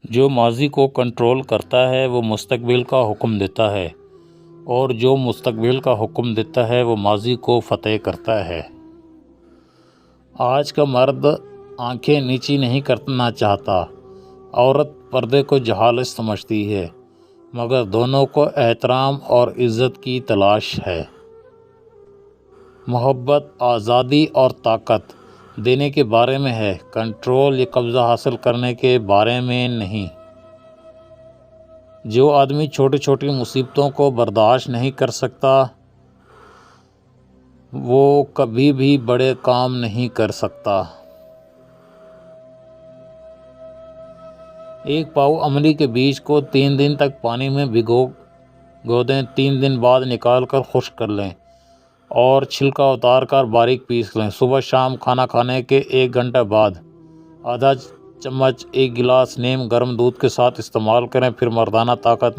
جو ماضی کو کنٹرول کرتا ہے وہ مستقبل کا حکم دیتا ہے، اور جو مستقبل کا حکم دیتا ہے وہ ماضی کو فتح کرتا ہے۔ آج کا مرد آنکھیں نیچی نہیں کرنا چاہتا، عورت پردے کو جہالت سمجھتی ہے، مگر دونوں کو احترام اور عزت کی تلاش ہے۔ محبت آزادی اور طاقت دینے کے بارے میں ہے، کنٹرول یا قبضہ حاصل کرنے کے بارے میں نہیں۔ جو آدمی چھوٹی چھوٹی مصیبتوں کو برداشت نہیں کر سکتا، وہ کبھی بھی بڑے کام نہیں کر سکتا۔ ایک پاؤ املی کے بیج کو 3 دن تک پانی میں بھگو دیں، 3 دن بعد نکال کر خشک کر لیں اور چھلکا اتار کر باریک پیس لیں۔ صبح شام کھانا کھانے کے 1 گھنٹہ بعد آدھا چمچ 1 گلاس نیم گرم دودھ کے ساتھ استعمال کریں، پھر مردانہ طاقت میں